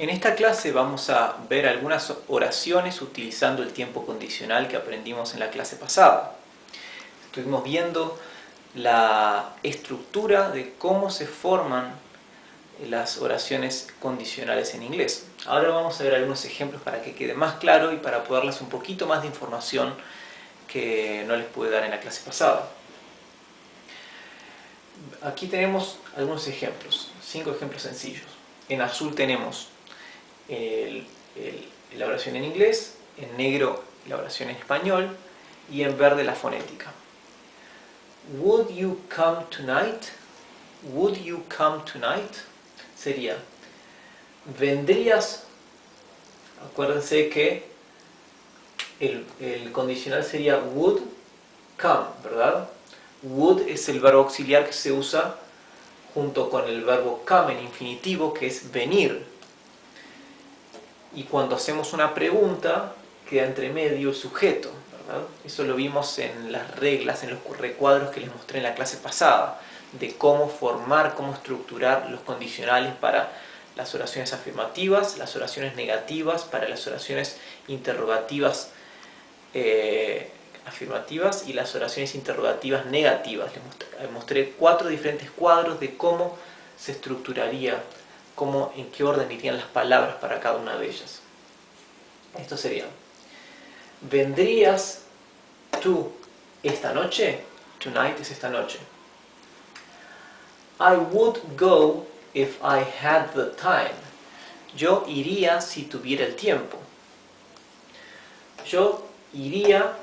En esta clase vamos a ver algunas oraciones utilizando el tiempo condicional que aprendimos en la clase pasada. Estuvimos viendo la estructura de cómo se forman las oraciones condicionales en inglés. Ahora vamos a ver algunos ejemplos para que quede más claro y para poder darles un poquito más de información que no les pude dar en la clase pasada. Aquí tenemos algunos ejemplos, 5 ejemplos sencillos. En azul tenemos la oración en inglés, en negro la oración en español y en verde la fonética. Would you come tonight? Would you come tonight? Sería, ¿vendrías? Acuérdense que el condicional sería would come, ¿verdad? Would es el verbo auxiliar que se usa junto con el verbo come en infinitivo, que es venir. Y cuando hacemos una pregunta, queda entre medio el sujeto, ¿verdad? Eso lo vimos en las reglas, en los recuadros que les mostré en la clase pasada, de cómo formar, cómo estructurar los condicionales para las oraciones afirmativas, las oraciones negativas, para las oraciones interrogativas afirmativas y las oraciones interrogativas negativas. Les mostré 4 diferentes cuadros de cómo se estructuraría, en qué orden irían las palabras para cada una de ellas. Esto sería: ¿vendrías tú esta noche? Tonight es esta noche. I would go if I had the time. Yo iría si tuviera el tiempo. Yo iría,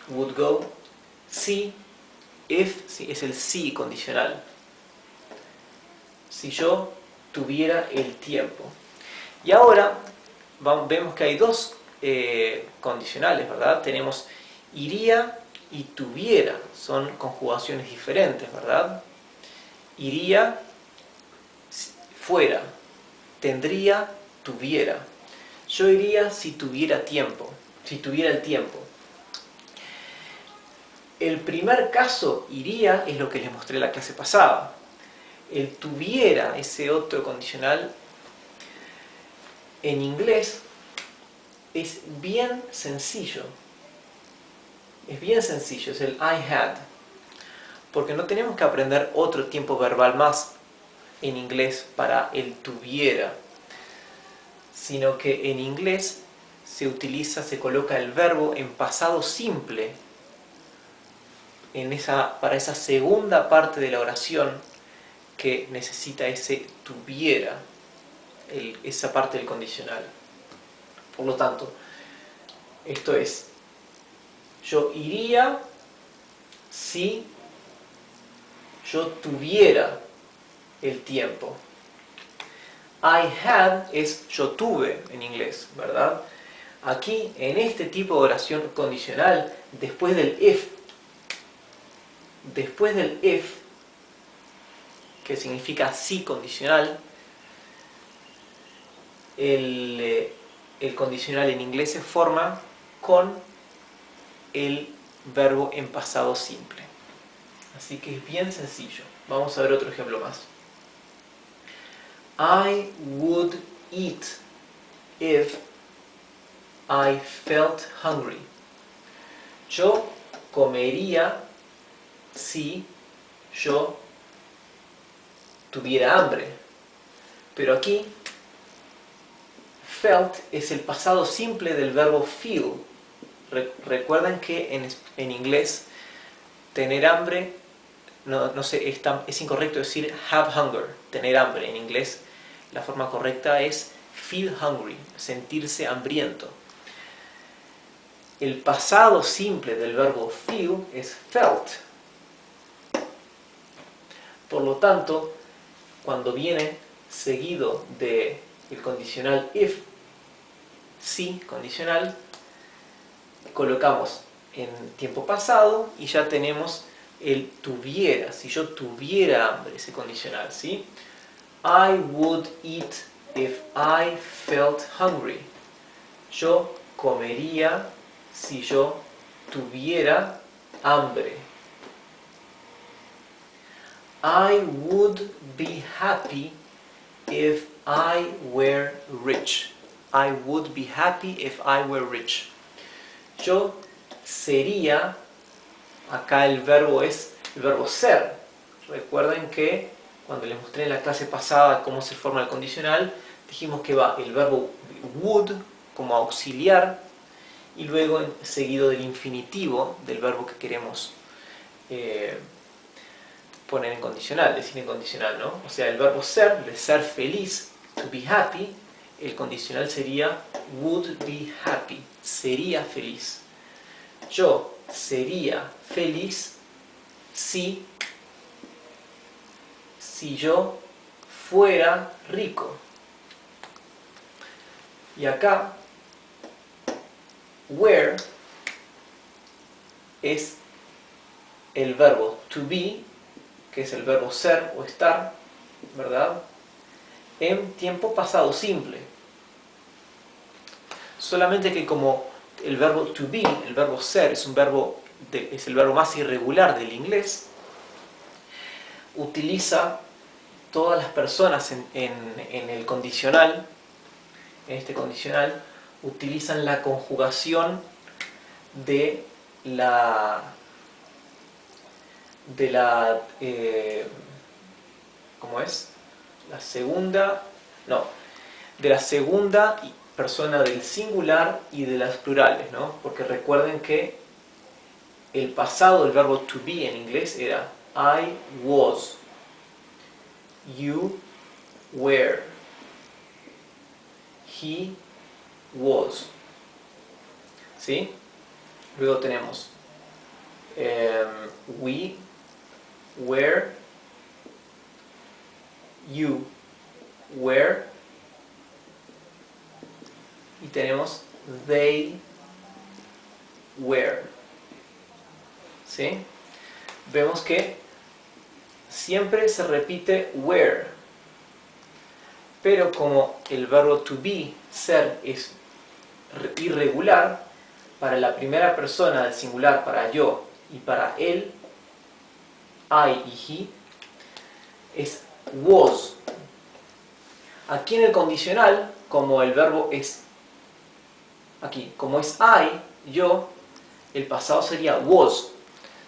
would go, si, if, si, es el si condicional. Si yo tuviera el tiempo. Y ahora vemos que hay 2 condicionales, ¿verdad? Tenemos iría y tuviera, son conjugaciones diferentes, ¿verdad? Iría, fuera, tendría, tuviera. Yo iría si tuviera tiempo, si tuviera el tiempo. El primer caso, iría, es lo que les mostré en la clase pasada. El tuviera, ese otro condicional, en inglés es bien sencillo. Es bien sencillo, es el I had. Porque no tenemos que aprender otro tiempo verbal más en inglés para el tuviera, sino que en inglés se coloca el verbo en pasado simple para esa segunda parte de la oración que necesita ese tuviera, esa parte del condicional. Por lo tanto, esto es, yo iría si yo tuviera el tiempo. I had es yo tuve en inglés, ¿verdad? Aquí, en este tipo de oración condicional, después del if, que significa sí condicional, el condicional en inglés se forma con el verbo en pasado simple. Así que es bien sencillo. Vamos a ver otro ejemplo más. I would eat if I felt hungry. Yo comería si yo tuviera hambre. Pero aquí, felt es el pasado simple del verbo feel. Recuerden que en inglés tener hambre, es incorrecto decir have hunger, tener hambre. En inglés la forma correcta es feel hungry, sentirse hambriento. El pasado simple del verbo feel es felt. Por lo tanto, cuando viene seguido del condicional if, si condicional, colocamos en tiempo pasado y ya tenemos el tuviera, si yo tuviera hambre, ese condicional, ¿sí? I would eat if I felt hungry. Yo comería si yo tuviera hambre. I would be happy if I were rich. I would be happy if I were rich. Yo sería, acá el verbo es el verbo ser. Recuerden que cuando les mostré en la clase pasada cómo se forma el condicional, dijimos que va el verbo would como auxiliar y luego seguido del infinitivo del verbo que queremos poner en condicional, decir en condicional, ¿no? O sea, el verbo ser, de ser feliz, to be happy, el condicional sería would be happy, sería feliz. Yo sería feliz si yo fuera rico. Y acá, were es el verbo to be, que es el verbo ser o estar, ¿verdad? En tiempo pasado simple. Solamente que como el verbo to be, el verbo ser, es el verbo más irregular del inglés, utiliza todas las personas en el condicional, en este condicional, utilizan la conjugación de ¿cómo es? De la segunda persona del singular y de las plurales, ¿no? Porque recuerden que el pasado del verbo to be en inglés era I was, you were, he was. ¿Sí? Luego tenemos we were, you were, y tenemos they were. ¿Sí? Vemos que siempre se repite were, pero como el verbo to be, ser, es irregular, para la primera persona del singular, para yo, y para él, I y he, es was. Aquí en el condicional, como el verbo es, aquí, como es I, yo, el pasado sería was.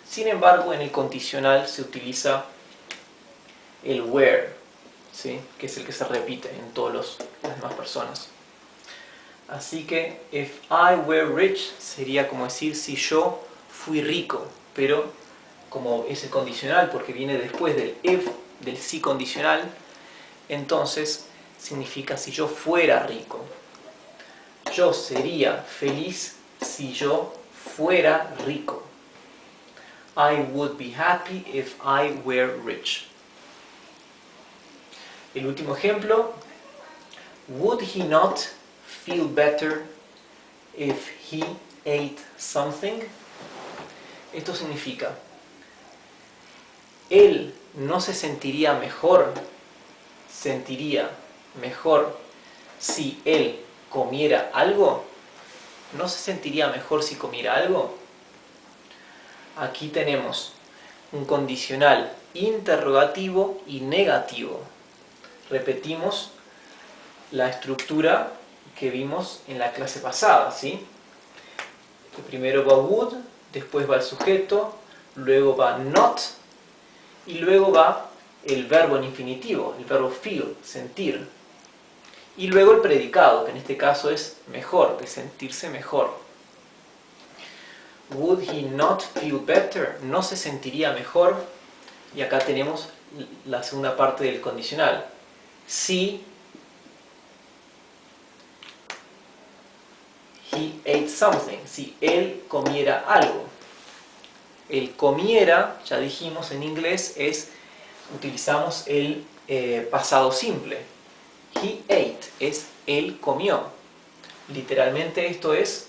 Sin embargo, en el condicional se utiliza el were, ¿sí? Que es el que se repite en todas las demás personas. Así que, if I were rich, sería como decir si yo fui rico, pero como es el condicional, porque viene después del if, del si condicional, entonces significa si yo fuera rico. Yo sería feliz si yo fuera rico. I would be happy if I were rich. El último ejemplo, would he not feel better if he ate something? Esto significa, él no se sentiría mejor si él comiera algo. ¿No se sentiría mejor si comiera algo? Aquí tenemos un condicional interrogativo y negativo. Repetimos la estructura que vimos en la clase pasada, ¿sí? Primero va would, después va el sujeto, luego va not, y luego va el verbo en infinitivo, el verbo feel, sentir. Y luego el predicado, que en este caso es mejor, de sentirse mejor. Would he not feel better? ¿No se sentiría mejor? Y acá tenemos la segunda parte del condicional. Si he ate something, si él comiera algo. El comiera, ya dijimos en inglés, utilizamos el pasado simple. He ate, es él comió. Literalmente esto es,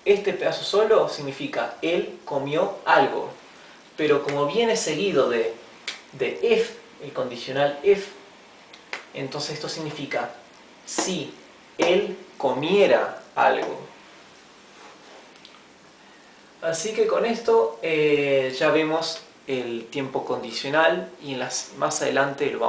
este pedazo solo significa él comió algo. Pero como viene seguido de if, el condicional if, entonces esto significa si él comiera algo. Así que con esto ya vemos el tiempo condicional y más adelante lo vamos